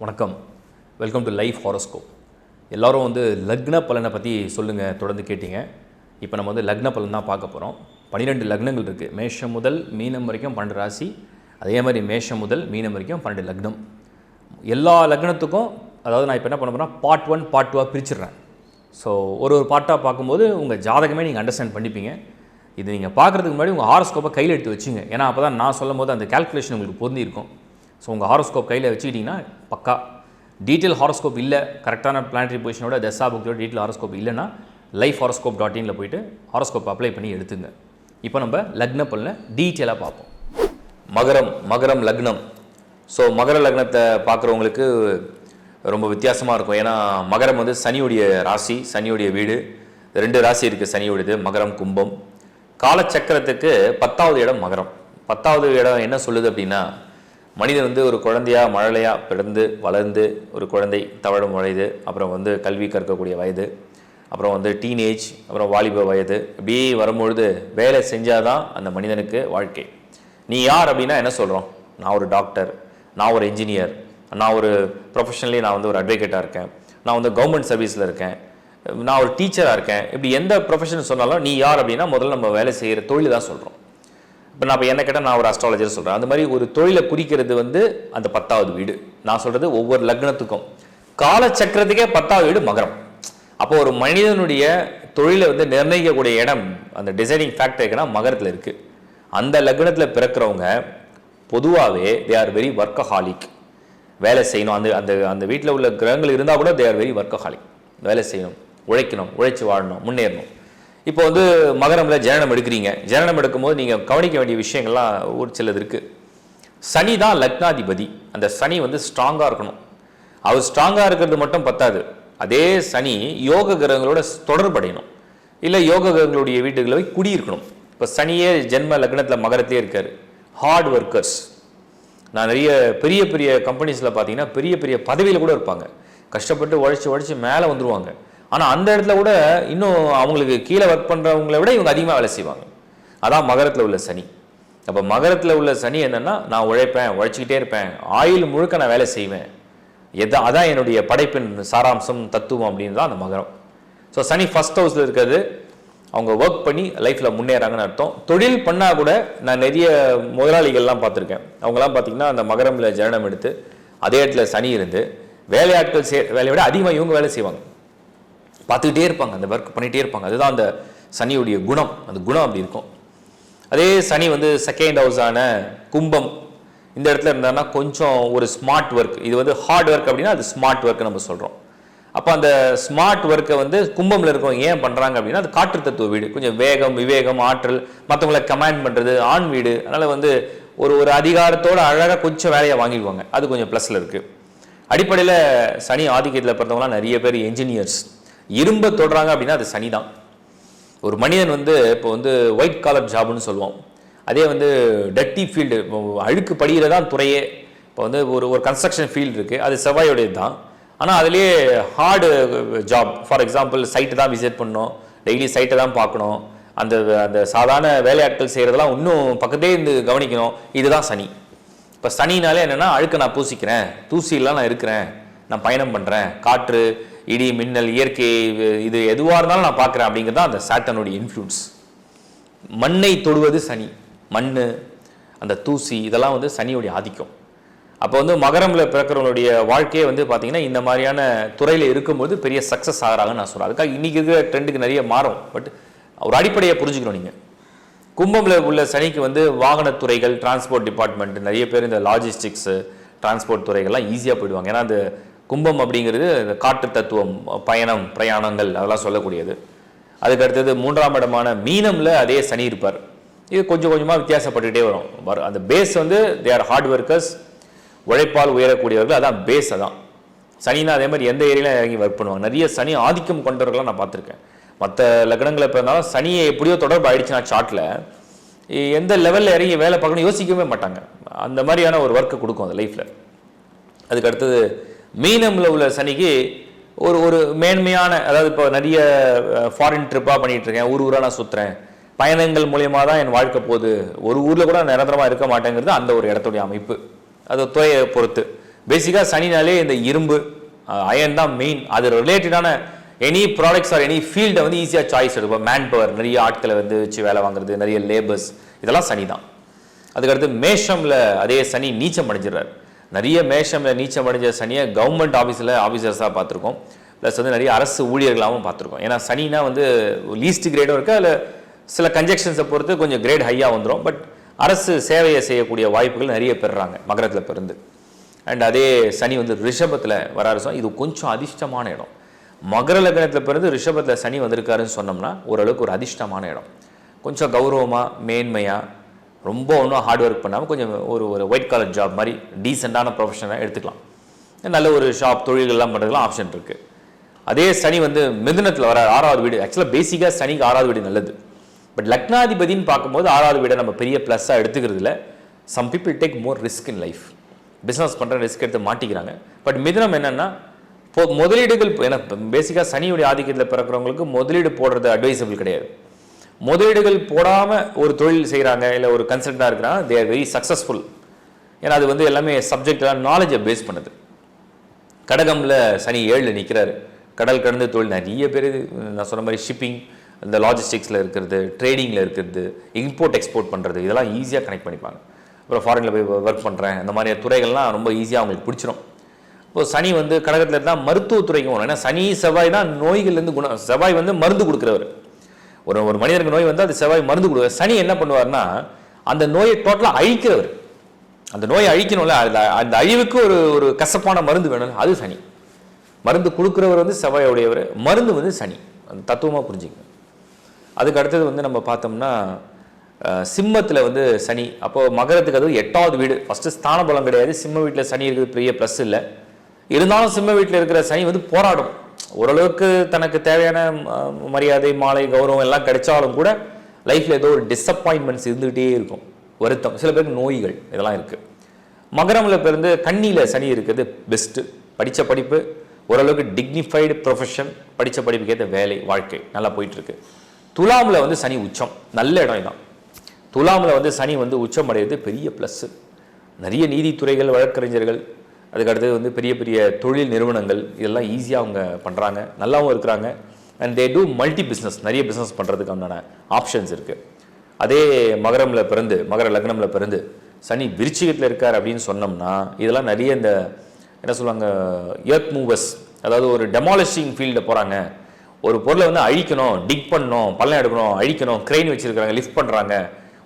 வணக்கம். Welcome to life horoscope. எல்லோரும் லக்ன பலனை பற்றி சொல்லுங்கள் தொடர்ந்து கேட்டிங்க. இப்போ நம்ம லக்ன பலன் தான் பார்க்க போகிறோம். 12 லக்னங்கள் இருக்குது. மேஷம் முதல் மீனம் வரைக்கும் 12 ராசி. அதே மாதிரி மேஷம் முதல் மீனம் வரைக்கும் 12 லக்னம். எல்லா லக்னத்துக்கும் அதாவது நான் இப்போ என்ன பண்ண போகிறேன், பார்ட் 1 பார்ட் 2 பிரிச்சிடுறேன். ஸோ ஒரு பார்ட்டாக பார்க்கும்போது உங்கள் ஜாதகமே நீங்கள் அண்டர்ஸ்டாண்ட் பண்ணிப்பீங்க. இது நீங்கள் பார்க்குறதுக்கு முன்னாடி உங்கள் ஹாரோஸ்கோப்பை கையில் எடுத்து வச்சுங்க. ஏன்னா அப்போ தான் நான் சொல்லும் போது அந்த கால்குலேஷன் உங்களுக்கு பொருந்திருக்கும். ஸோ உங்கள் ஹாரோஸ்கோப் கையில் வச்சுக்கிட்டிங்கன்னா பக்கா டீட்டெயில் ஹாரோஸ்கோப் இல்லை, கரெக்டான பிளானட்டரி பொசிஷனோட தசா புக்ஸோட டீட்டெயில் ஹாரோஸ்கோப் இல்லைன்னா lifehoroscope.in போய்ட்டு ஹாரோஸ்கோப் அப்ளை பண்ணி எடுத்துங்க. இப்போ நம்ம லக்ன பலனை டீட்டெயிலாக பார்ப்போம். மகரம் லக்னம். ஸோ மகர லக்னத்தை பார்க்குறவங்களுக்கு ரொம்ப வித்தியாசமாக இருக்கும். ஏன்னா மகரம் சனியுடைய ராசி, சனியுடைய வீடு. 2 ராசி இருக்குது சனியோடது, மகரம் கும்பம். காலச்சக்கரத்துக்கு 10வது இடம் மகரம். 10வது இடம் என்ன சொல்லுது அப்படின்னா, மனிதன் ஒரு குழந்தையா மழலையாக பிறந்து வளர்ந்து ஒரு குழந்தை தவழும் வயது, அப்புறம் கல்வி கற்கக்கூடிய வயது, அப்புறம் டீனேஜ், அப்புறம் வாலிப வயது, இப்படியே வரும்பொழுது வேலை செஞ்சால் தான் அந்த மனிதனுக்கு வாழ்க்கை. நீ யார் அப்படின்னா என்ன சொல்கிறோம்? நான் ஒரு டாக்டர், நான் ஒரு இன்ஜினியர், நான் ஒரு ப்ரொஃபஷனலி நான் ஒரு அட்வொகேட்டாக இருக்கேன், நான் கவர்மெண்ட் சர்வீஸில் இருக்கேன், நான் ஒரு டீச்சராக இருக்கேன். இப்படி எந்த ப்ரொஃபஷன் சொன்னாலும் நீ யார் அப்படின்னா முதல்ல நம்ம வேலை செய்கிற தொழில் தான் சொல்கிறோம். இப்போ நான் இப்போ என்ன கேட்டால் நான் ஒரு அஸ்ட்ராலஜர் சொல்கிறேன். அந்த மாதிரி ஒரு தொழிலை குறிக்கிறது அந்த 10வது வீடு. நான் சொல்கிறது ஒவ்வொரு லக்னத்துக்கும். காலச்சக்கரத்துக்கே 10வது வீடு மகரம். அப்போ ஒரு மனிதனுடைய தொழிலை நிர்ணயிக்கக்கூடிய இடம், அந்த டிசைனிங் ஃபேக்டர் இருக்குன்னா மகரத்தில் இருக்குது. அந்த லக்னத்தில் பிறக்கிறவங்க பொதுவாகவே தே ஆர் வெரி ஒர்க்கஹாலிக். வேலை செய்யணும். அந்த அந்த அந்த வீட்டில் உள்ள கிரகங்கள் இருந்தால் கூட தே ஆர் வெரி ஒர்க்கஹாலிக். வேலை செய்யணும், உழைக்கணும், உழைச்சி வாழணும், முன்னேறணும். இப்போ மகரமில் ஜனனம் எடுக்கிறீங்க. ஜனனம் எடுக்கும்போது நீங்கள் கவனிக்க வேண்டிய விஷயங்கள்லாம் ஒரு சிலது இருக்குது. சனி தான் லக்னாதிபதி. அந்த சனி ஸ்ட்ராங்காக இருக்கணும். அவர் ஸ்ட்ராங்காக இருக்கிறது மட்டும் பத்தாது. அதே சனி யோக கிரகங்களோட தொடர்படையணும். இல்லை யோக கிரகங்களுடைய வீட்டுகளை போய் குடியிருக்கணும். இப்போ சனியே ஜென்ம லக்னத்தில் மகரத்திலே இருக்கார். Hard workers. நான் நிறைய பெரிய பெரிய கம்பெனிஸில் பார்த்தீங்கன்னா பெரிய பெரிய பதவியில் கூட இருப்பாங்க. கஷ்டப்பட்டு உழைச்சி மேலே வந்துடுவாங்க. ஆனால் அந்த இடத்துல கூட இன்னும் அவங்களுக்கு கீழே ஒர்க் பண்ணுறவங்களை விட இவங்க அதிகமாக வேலை செய்வாங்க. அதான் மகரத்தில் உள்ள சனி. அப்போ மகரத்தில் உள்ள சனி என்னென்னா, நான் உழைப்பேன், உழைச்சிக்கிட்டே இருப்பேன், ஆயுள் முழுக்க நான் வேலை செய்வேன், அதான் என்னுடைய படைப்பின் சாராம்சம், தத்துவம் அப்படின்னு தான் அந்த மகரம். ஸோ சனி ஃபர்ஸ்ட் ஹவுஸில் இருக்கிறது. அவங்க ஒர்க் பண்ணி லைஃப்பில் முன்னேறாங்கன்னு அர்த்தம். தொழில் பண்ணால் கூட நான் நிறைய முதலாளிகள்லாம் பார்த்துருக்கேன். அவங்களாம் பார்த்தீங்கன்னா அந்த மகரமில் ஜனனம் எடுத்து அதே இடத்துல சனி இருந்து வேலையாட்கள் வேலையை விட அதிகமாக இவங்க வேலை செய்வாங்க. பார்த்துக்கிட்டே இருப்பாங்க, அந்த ஒர்க் பண்ணிகிட்டே இருப்பாங்க. அதுதான் அந்த சனியுடைய குணம். அந்த குணம் அப்படி இருக்கும். அதே சனி செகண்ட் ஹவுஸான கும்பம் இந்த இடத்துல இருந்தாங்கன்னா கொஞ்சம் ஒரு ஸ்மார்ட் ஒர்க். இது ஹார்ட் ஒர்க் அப்படின்னா அது ஸ்மார்ட் ஒர்க் நம்ம சொல்கிறோம். அப்போ அந்த ஸ்மார்ட் ஒர்க்கை கும்பமில் இருக்கவங்க ஏன் பண்ணுறாங்க அப்படின்னா அது காற்று தத்துவ வீடு. கொஞ்சம் வேகம், விவேகம், ஆற்றல், மற்றவங்களை கமாண்ட் பண்ணுறது ஆண் வீடு. அதனால் ஒரு அதிகாரத்தோடு அழகாக கொஞ்சம் வேலையை வாங்கிடுவாங்க. அது கொஞ்சம் ப்ளஸில் இருக்குது. அடிப்படையில் சனி ஆதிக்கத்தில் பிறந்தவங்களாம் நிறைய பேர் என்ஜினியர்ஸ். இரும்பை தொடுறாங்க அப்படின்னா அது சனி தான். ஒரு மனிதன் இப்போ ஒயிட் காலர் ஜாப்னு சொல்லுவோம். அதே டர்ட்டி ஃபீல்டு, அழுக்கு படியில் தான் துறையே. இப்போ ஒரு கன்ஸ்ட்ரக்ஷன் ஃபீல்டு இருக்குது, அது செவ்வாயோடையது தான். ஆனால் அதுலேயே hard job. For example site தான் விசிட் பண்ணணும், டெய்லி சைட்டை தான் பார்க்கணும், அந்த அந்த சாதாரண வேலையாட்கள் செய்கிறதெல்லாம் இன்னும் பக்கத்தே இருந்து கவனிக்கணும். இதுதான் சனி. இப்போ சனினாலே என்னென்னா, அழுக்க நான் பூசிக்கிறேன், தூசிலாம் நான் இருக்கிறேன், நான் பயணம் பண்ணுறேன், காற்று, இடி, மின்னல், இயற்கை, இது எதுவாக இருந்தாலும் நான் பார்க்குறேன் அப்படிங்கிறது தான் அந்த சாட்டனுடைய இன்ஃப்ளூன்ஸ். மண்ணை தொடுவது சனி. மண், அந்த தூசி, இதெல்லாம் சனியுடைய ஆதிக்கம். அப்போ மகரமில் பிறக்கிறவங்களுடைய வாழ்க்கையே பார்த்தீங்கன்னா இந்த மாதிரியான துறையில் இருக்கும்போது பெரிய சக்ஸஸ் ஆகிறாங்கன்னு நான் சொல்கிறேன். அதுக்காக இன்றைக்கி இருக்கிற ட்ரெண்டுக்கு நிறைய மாறும். பட் ஒரு அடிப்படையை புரிஞ்சுக்கணும். நீங்கள் கும்பமில் உள்ள சனிக்கு வாகனத்துறைகள், டிரான்ஸ்போர்ட் டிபார்ட்மெண்ட், நிறைய பேர் இந்த லாஜிஸ்டிக்ஸு, டிரான்ஸ்போர்ட் துறைகள்லாம் ஈஸியாக போயிடுவாங்க. ஏன்னா அந்த கும்பம் அப்படிங்கிறது காற்று தத்துவம், பயணம், பிரயாணங்கள் அதெல்லாம் சொல்லக்கூடியது. அதுக்கு அடுத்தது 3ஆம் இடமான மீனமில் அதே சனி இருப்பார். இது கொஞ்சம் கொஞ்சமாக வித்தியாசப்பட்டுக்கிட்டே வரும். அந்த base they are hard workers, உழைப்பால் உயரக்கூடியவர்கள். அதான் பேஸ். அதான் சனினா அதே மாதிரி எந்த ஏரியாவில் இறங்கி ஒர்க் பண்ணுவாங்க. நிறைய சனி ஆதிக்கம் கொண்டவர்களாக நான் பார்த்துருக்கேன். மற்ற லக்னங்களை பிறந்தாலும் சனியை எப்படியோ தொடர்பு ஆயிடுச்சுன்னா சார்ட்டில் எந்த லெவலில் இறங்கி வேலை பார்க்கணும் யோசிக்கவே மாட்டாங்க. அந்த மாதிரியான ஒரு ஒர்க்கை கொடுக்கும் அந்த லைஃப்பில். அதுக்கு அடுத்தது மீனமில் உள்ள சனிக்கு ஒரு மேன்மையான, அதாவது இப்போ நிறைய ஃபாரின் ட்ரிப்பாக பண்ணிகிட்ருக்கேன், ஊராக நான் சுற்றுறேன், பயணங்கள் மூலியமாக தான் என் வாழ்க்கை போகுது, ஒரு ஊரில் கூட நிரந்தரமாக இருக்க மாட்டேங்கிறது அந்த ஒரு இடத்துடைய அமைப்பு. அது துறையை பொறுத்து. பேசிக்காக சனினாலே இந்த இரும்பு அயன் தான் மெயின். அது ரிலேட்டடான எனி ப்ராடக்ட்ஸ் ஆர் எனி ஃபீல்டை வந்து ஈஸியாக சாய்ஸ் எடுப்போம். மேன் பவர், நிறைய ஆட்களை வந்து வச்சு வேலை வாங்குறது, நிறைய லேபர்ஸ், இதெல்லாம் சனி தான். அதுக்கடுத்து மேஷமில் அதே சனி நீச்சம் அடைஞ்சிடறாரு. நிறைய மேஷமில் நீச்சம் அடைஞ்ச சனியை கவர்மெண்ட் ஆஃபீஸில் ஆஃபீஸர்ஸாக பார்த்துருக்கோம். ப்ளஸ் வந்து நிறைய அரசு ஊழியர்களாகவும் பார்த்துருக்கோம். ஏன்னா சனினா வந்து லீஸ்ட் கிரேடும் இருக்குது, அதில் சில கன்ஜெக்ஷன்ஸை பொறுத்து கொஞ்சம் கிரேட் ஹையாக வந்துடும். பட் அரசு சேவையை செய்யக்கூடிய வாய்ப்புகள் நிறைய பெறுறாங்க மகரத்தில் பிறந்து. அண்ட் அதே சனி வந்து ரிஷபத்தில் வராரு. இது கொஞ்சம் அதிர்ஷ்டமான இடம். மகர லக்னத்தில் பிறந்து ரிஷபத்தில் சனி வந்திருக்காருன்னு சொன்னோம்னா ஓரளவுக்கு ஒரு அதிர்ஷ்டமான இடம். கொஞ்சம் கௌரவமாக, மேன்மையாக, ரொம்ப ஒன்றும் ஹார்ட் ஒர்க் பண்ணாமல் கொஞ்சம் ஒரு ஒயிட் காலர் ஜாப் மாதிரி டீசெண்டான ப்ரொஃபஷனாக எடுத்துக்கலாம். நல்ல ஒரு ஷாப் தொழில்கள்லாம் பண்ணுறதுலாம் ஆப்ஷன் இருக்குது. அதே சனி வந்து மிதுனத்தில் வர 6வது வீடு. ஆக்சுவலாக பேசிக்காக சனிக்கு 6வது வீடு நல்லது. பட் லக்னாதிபதினு பார்க்கும்போது 6வது வீடை நம்ம பெரிய ப்ளஸ்ஸாக எடுத்துக்கிறது இல்லை. Some people take more risk in life. Business பண்ணுற ரிஸ்க் எடுத்து மாட்டிக்கிறாங்க. பட் மிதுனம் என்னென்னா முதலீடுகள், ஏன்னா பேசிக்காக சனியுடைய ஆதிக்கத்தில் பிறக்கிறவங்களுக்கு முதலீடு போடுறது அட்வைசபிள் கிடையாது. முதலீடுகள் போடாமல் ஒரு தொழில் செய்கிறாங்க, இல்லை ஒரு கன்சல்ட்டாக இருக்கிறாங்க, தே ஆர் வெரி சக்ஸஸ்ஃபுல். ஏன்னா அது வந்து எல்லாமே சப்ஜெக்டெலாம் நாலேஜை பேஸ் பண்ணுது. கடகமில் சனி 7ல் நிற்கிறாரு. கடல் கடந்து தொழில் நிறைய பேர் நான் சொன்ன மாதிரி ஷிப்பிங், இந்த லாஜிஸ்டிக்ஸில் இருக்கிறது, ட்ரேடிங்கில் இருக்கிறது, இம்போர்ட் எக்ஸ்போர்ட் பண்ணுறது, இதெல்லாம் ஈஸியாக கனெக்ட் பண்ணிப்பாங்க. அப்புறம் ஃபாரினில் போய் ஒர்க் பண்ணுறேன், இந்த மாதிரி துறைகள்லாம் ரொம்ப ஈஸியாக அவங்களுக்கு பிடிச்சிடும். இப்போது சனி வந்து கடகத்தில் இருந்தால் மருத்துவத்துறைக்கும் வரும். ஏன்னா சனி செவ்வாய் தான் நோய்கள்லேருந்து குணம். செவ்வாய் வந்து மருந்து கொடுக்குறவர். ஒரு மனிதனுக்கு நோய் வந்து அது செவ்வாய் மருந்து கொடுக்குற. சனி என்ன பண்ணுவார்னா அந்த நோயை டோட்டலாக அழிக்கிறவர். அந்த நோயை அழிக்கணும்ல, அந்த அழிவுக்கு ஒரு கசப்பான மருந்து வேணும், அது சனி. மருந்து கொடுக்குறவர் வந்து செவ்வாயோடையவர், மருந்து வந்து சனி. அந்த தத்துவமாக புரிஞ்சுக்கணும். அதுக்கு அடுத்தது வந்து நம்ம பார்த்தோம்னா சிம்மத்தில் வந்து சனி. அப்போது மகரத்துக்கு அது 8வது வீடு. ஃபஸ்ட்டு ஸ்தான பலம் கிடையாது. சிம்ம வீட்டில் சனி இருக்குது, பெரிய ப்ளஸ் இல்லை. இருந்தாலும் சிம்ம வீட்டில் இருக்கிற சனி வந்து போராடும். ஓரளவுக்கு தனக்கு தேவையான மரியாதை, மாலை, கௌரவம் எல்லாம் கிடைச்சாலும் கூட லைஃப்பில் ஏதோ ஒரு டிஸப்பாயின்மெண்ட்ஸ் இருந்துகிட்டே இருக்கும், வருத்தம். சில பேருக்கு நோய்கள், இதெல்லாம் இருக்குது. மகரமில் பிறந்து கன்னியில் சனி இருக்கிறது பெஸ்ட்டு. படித்த படிப்பு, ஓரளவுக்கு டிக்னிஃபைடு ப்ரொஃபஷன், படித்த படிப்புக்கு ஏற்ற வேலை, வாழ்க்கை நல்லா போயிட்டுருக்கு. துலாமில் வந்து சனி உச்சம், நல்ல இடம் இதான். துலாமில் வந்து சனி வந்து உச்சம் அடைகிறது பெரிய ப்ளஸ்ஸு. நிறைய நீதித்துறைகள், வழக்கறிஞர்கள், அதுக்கடுத்து வந்து பெரிய பெரிய தொழில் நிறுவனங்கள், இதெல்லாம் ஈஸியாக அவங்க பண்ணுறாங்க, நல்லாவும் இருக்கிறாங்க. And they do multi business, நிறைய பிஸ்னஸ் பண்ணுறதுக்கான ஆப்ஷன்ஸ் இருக்குது. அதே மகரமில் பிறந்து, மகர லக்னமில் பிறந்து சனி விருச்சிகத்தில் இருக்கார் அப்படின்னு சொன்னோம்னா இதெல்லாம் நிறைய இந்த என்ன சொல்லுவாங்க, எர்த் மூவர்ஸ், அதாவது ஒரு டெமாலிஷிங் ஃபீல்டில் போகிறாங்க. ஒரு பொருளை வந்து அழிக்கணும், டிக் பண்ணணும், பள்ளம் எடுக்கணும், அழிக்கணும், கிரெயின் வச்சுருக்காங்க, லிஃப்ட் பண்ணுறாங்க,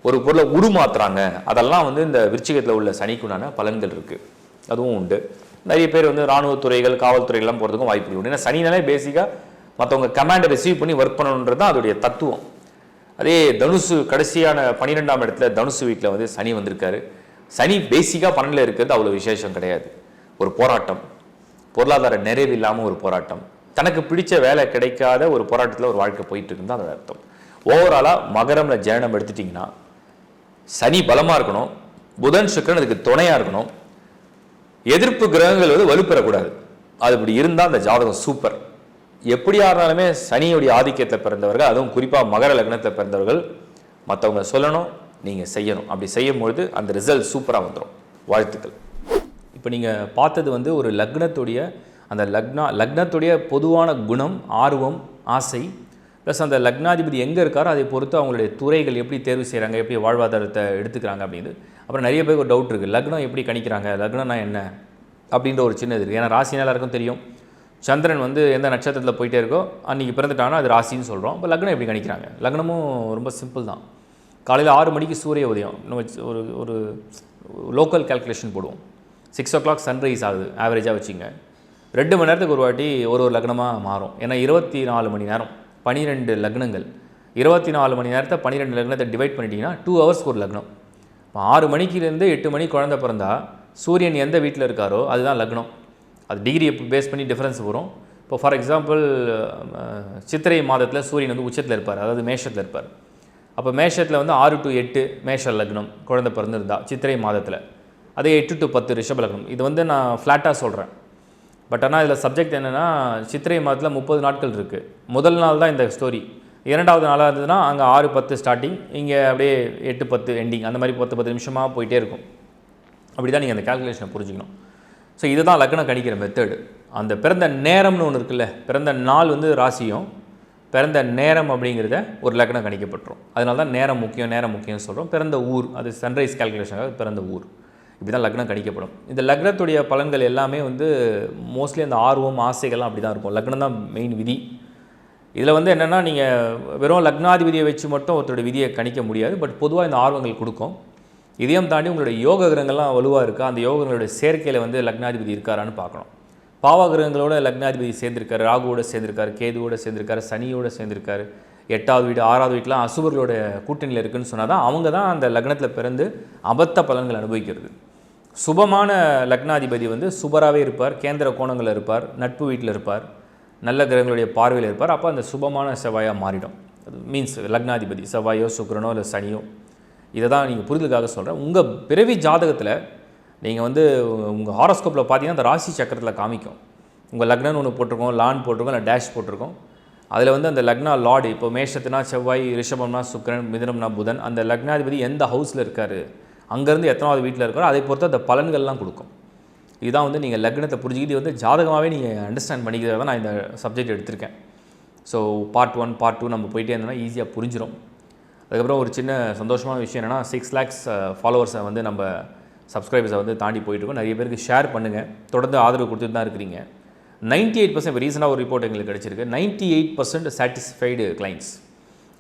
ஒரு பொருளை உருமாத்துறாங்க. அதெல்லாம் வந்து இந்த விருச்சிகத்தில் உள்ள சனிக்குண்டான பலன்கள் இருக்குது. அதுவும் உண்டு. நிறைய பேர் வந்து இராணுவத்துறைகள், காவல்துறைகள்லாம் போகிறதுக்கும் வாய்ப்புகள் உண்டு. ஏன்னா சனினாலே பேசிக்காக மற்றவங்க கமாண்டை ரிசீவ் பண்ணி ஒர்க் பண்ணணுன்றது தான் அதோடைய தத்துவம். அதே தனுசு கடைசியான 12ஆம் இடத்துல தனுசு வீட்டில் வந்து சனி வந்திருக்காரு. சனி பேசிக்காக 12ல் இருக்கிறது அவ்வளோ விசேஷம் கிடையாது. ஒரு போராட்டம், பொருளாதார நிறைவு இல்லாமல் ஒரு போராட்டம், தனக்கு பிடிச்ச வேலை கிடைக்காத ஒரு போராட்டத்தில் ஒரு வாழ்க்கை போயிட்டு இருக்குன்னு தான் அதோட அர்த்தம். ஓவராலாக மகரமில் ஜனனம் எடுத்துட்டிங்கன்னா சனி பலமாக இருக்கணும், புதன் சுக்கிரன் அதுக்கு துணையாக இருக்கணும், எதிர்ப்பு கிரகங்கள் வந்து வலுப்பெறக்கூடாது. அது இப்படி இருந்தால் அந்த ஜாதகம் சூப்பர். எப்படியா இருந்தாலுமே சனியுடைய ஆதிக்கத்தில் பிறந்தவர்கள், அதுவும் குறிப்பாக மகர லக்னத்தில் பிறந்தவர்கள் மற்றவங்க சொல்லணும், நீங்கள் செய்யணும். அப்படி செய்யும்பொழுது அந்த ரிசல்ட் சூப்பராக வந்துடும். வாழ்த்துக்கள். இப்போ நீங்கள் பார்த்தது வந்து ஒரு லக்னத்துடைய அந்த லக்னத்துடைய பொதுவான குணம், ஆர்வம், ஆசை, ப்ளஸ் அந்த லக்னாதிபதி எங்கே இருக்காரோ அதை பொறுத்து அவங்களுடைய துறைகள் எப்படி தேர்வு செய்கிறாங்க, எப்படி வாழ்வாதாரத்தை எடுத்துக்கிறாங்க அப்படின்னு. அப்புறம் நிறைய பேருக்கு ஒரு டவுட் இருக்குது, லக்னம் எப்படி கணிக்கிறாங்க, லக்னம்னா என்ன அப்படின்ற ஒரு சின்ன இது இருக்குது. ஏன்னா ராசினால் எல்லாருக்கும் தெரியும், சந்திரன் வந்து எந்த நட்சத்திரத்தில் போயிட்டே இருக்கோ அன்றைக்கி பிறந்துட்டாங்கன்னா அது ராசின்னு சொல்கிறோம். இப்போ லக்னம் எப்படி கணிக்கிறாங்க? லக்னமும் ரொம்ப சிம்பிள் தான். காலையில் 6 மணிக்கு சூரிய உதயம், ஒரு லோக்கல் கால்குலேஷன் போடுவோம். 6 o'clock சன்ரைஸ் ஆகுது ஆவரேஜாக வச்சுங்க. 2 மணி நேரத்துக்கு ஒரு வாட்டி ஒரு லக்னமாக மாறும். ஏன்னா 24 மணி நேரம், 12 லக்னங்கள். 24 மணி நேரத்தை 12 லக்னத்தை டிவைட் பண்ணிட்டீங்கன்னா 2 hours ஒரு லக்னம். இப்போ 6 மணிக்கிலேருந்து 8 மணி குழந்தை பிறந்தா சூரியன் எந்த வீட்டில் இருக்காரோ அதுதான் லக்னம். அது டிகிரியை பேஸ் பண்ணி டிஃப்ரென்ஸ் வரும். இப்போ ஃபார் எக்ஸாம்பிள் சித்திரை மாதத்தில் சூரியன் வந்து உச்சத்தில் இருப்பார், அதாவது மேஷத்தில் இருப்பார். அப்போ மேஷத்தில் வந்து 6 to 8 மேஷ லக்னம் குழந்தை பிறந்திருந்தா சித்திரை மாதத்தில். அதே 8 to 10 ரிஷப லக்னம். இது வந்து நான் ஃப்ளாட்டாக சொல்கிறேன். பட் ஆனால் இதில் சப்ஜெக்ட் என்னென்னா சித்திரை மாதத்தில் 30 நாட்கள் இருக்குது. முதல் நாள் தான் இந்த ஸ்டோரி. 2வது நாளாக இருந்ததுன்னா அங்கே 6-10 ஸ்டார்டிங், இங்கே அப்படியே 8-10 எண்டிங், அந்த மாதிரி 10-10 நிமிஷமாக போயிட்டே இருக்கும். அப்படி தான் நீங்கள் அந்த கால்குலேஷனை புரிஞ்சுக்கணும். ஸோ இதுதான் லக்னம் கணிக்கிற மெத்தடு. அந்த பிறந்த நேரம்னு ஒன்று இருக்குல்ல, பிறந்த நாள் வந்து ராசியும், பிறந்த நேரம் அப்படிங்கிறத ஒரு லக்னம் கணிக்கப்பட்டுரும். அதனால தான் நேரம் முக்கியம்னு சொல்கிறோம். பிறந்த ஊர், அது சன்ரைஸ் கால்குலேஷனாக பிறந்த ஊர், இப்படி தான் லக்னம் கணிக்கப்படும். இந்த லக்னத்துடைய பலன்கள் எல்லாமே வந்து மோஸ்ட்லி அந்த ஆர்வம் ஆசைகள்லாம் அப்படி தான் இருக்கும். லக்னம் தான் மெயின் விதி. இதில் வந்து என்னென்னா, நீங்கள் வெறும் லக்னாதிபதியை வச்சு மட்டும் ஒருத்தருடைய விதியை கணிக்க முடியாது. பட் பொதுவாக இந்த ஆர்வங்கள் கொடுக்கும். இதையும் தாண்டி உங்களுடைய யோக கிரகங்கள்லாம் வலுவாக இருக்கா, அந்த யோகங்களுடைய சேர்க்கையில் வந்து லக்னாதிபதி இருக்காரான்னு பார்க்கணும். பாவ கிரகங்களோட லக்னாதிபதி சேர்ந்திருக்காரு, ராகுவோட சேர்ந்திருக்காரு, கேதுவோட சேர்ந்திருக்காரு, சனியோட சேர்ந்திருக்காரு, 8வது வீடு 6வது வீட்டிலாம் அசுபர்களோட கூட்டணியில் இருக்குதுன்னு சொன்னால் தான் அவங்க தான் அந்த லக்னத்தில் பிறந்து அபத்த பலன்கள் அனுபவிக்கிறது. சுபமான லக்னாதிபதி வந்து சுபராகவே இருப்பார், கேந்திர கோணங்களில் இருப்பார், நட்பு வீட்டில் இருப்பார், நல்ல கிரகங்களுடைய பார்வையில் இருப்பார். அப்போ அந்த சுபமான செவ்வாயாக மாறிடும். அது மீன்ஸ் லக்னாதிபதி செவ்வாயோ சுக்கிரனோ இல்லை சனியோ. இதை தான் நீங்கள் புரிதலுக்காக சொல்கிறேன். உங்கள் பிறவி ஜாதகத்தில் நீங்கள் வந்து உங்கள் ஹாரோஸ்கோப்பில் பார்த்தீங்கன்னா அந்த ராசி சக்கரத்தில் காமிக்கும். உங்கள் லக்னம்னு ஒன்று போட்டிருக்கோம், லான் போட்டிருக்கோம், இல்லை டேஷ் போட்டிருக்கோம். அதில் வந்து அந்த லக்னா லார்டு, இப்போ மேஷத்துனா செவ்வாய், ரிஷபம்னா சுக்கிரன், மிதுனம்னா புதன், அந்த லக்னாதிபதி எந்த ஹவுஸில் இருக்கார், அங்கேருந்து எத்தனாவது வீட்டில் இருக்காரோ அதை பொறுத்து அந்த பலன்கள்லாம் கொடுக்கும். இதுதான் வந்து நீங்கள் லக்னத்தை புரிஞ்சுக்கிட்டு வந்து ஜாதகமாகவே நீங்கள் அண்டர்ஸ்டாண்ட் பண்ணிக்கிறத தான் நான் இந்த சப்ஜெக்ட் எடுத்திருக்கேன். ஸோ பார்ட் 1 பார்ட் 2 நம்ம போயிட்டே இருந்தோம்னா ஈஸியாக புரிஞ்சிடும். அதுக்கப்புறம் ஒரு சின்ன சந்தோஷமான விஷயம் என்னென்னா, 6 lakhs ஃபாலோவர்ஸை வந்து நம்ம சப்ஸ்கிரைபர்ஸை வந்து தாண்டி போயிட்டுருக்கோம். நிறைய பேருக்கு ஷேர் பண்ணுங்கள், தொடர்ந்து ஆதரவு கொடுத்துட்டு தான் இருக்கிறீங்க. 98% இப்போ ரீசெண்டாக ஒரு ரிப்போர்ட் எங்களுக்கு கிடச்சிருக்கு. 98% சாட்டிஸ்ஃபைடு கிளைண்ட்ஸ்.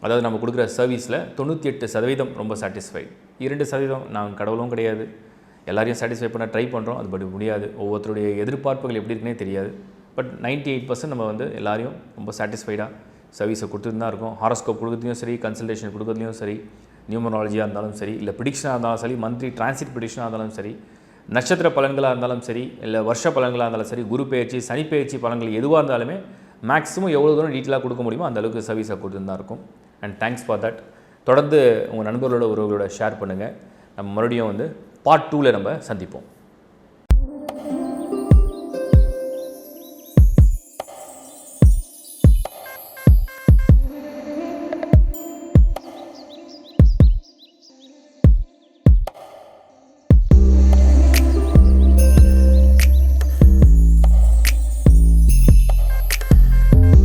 அதாவது நம்ம கொடுக்குற சர்வீஸில் 98% ரொம்ப சாட்டிஸ்ஃபைடு. 2% நான் கடவுளும் கிடையாது, எல்லாரையும் சாட்டிஸ்ஃபை பண்ண ட்ரை பண்ணுறோம், அது பட் முடியாது. ஒவ்வொருத்தருடைய எதிர்பார்ப்புகள் எப்படி இருக்குன்னே தெரியாது. பட் 98% நம்ம வந்து எல்லாரையும் ரொம்ப சாட்டிஸ்ஃபைடாக சர்வீஸை கொடுத்துட்டு தான் இருக்கோம். ஹாரோஸ்கோப் கொடுக்குறதுலையும் சரி, கன்சல்டேஷன் கொடுக்குறதுலையும் சரி, நியூமராலஜியாக இருந்தாலும் சரி, இல்லை ப்ரிடிக்ஷனாக இருந்தாலும் சரி, மந்த்லி டிரான்சிட் ப்ரிடிக்ஷனாக இருந்தாலும் சரி, நட்சத்திர பலன்களாக இருந்தாலும் சரி, இல்லை வருஷ பலன்களாக இருந்தாலும் சரி, குரு பெயர்ச்சி, சனி பெயர்ச்சி பலன்கள் எதுவாக இருந்தாலுமே மேக்ஸிமம் எவ்வளோ தூரம் டீட்டெயிலாக கொடுக்க முடியுமோ அந்த அளவுக்கு சர்வீஸாக கொடுத்துட்டு தான் இருக்கும். And thanks for that. தொடர்ந்து உங்கள் நண்பர்களோட உறவுகளோட ஷேர் பண்ணுங்கள். நம்ம மறுபடியும் வந்து பார்ட் 2ல் நம்ம சந்திப்போம்.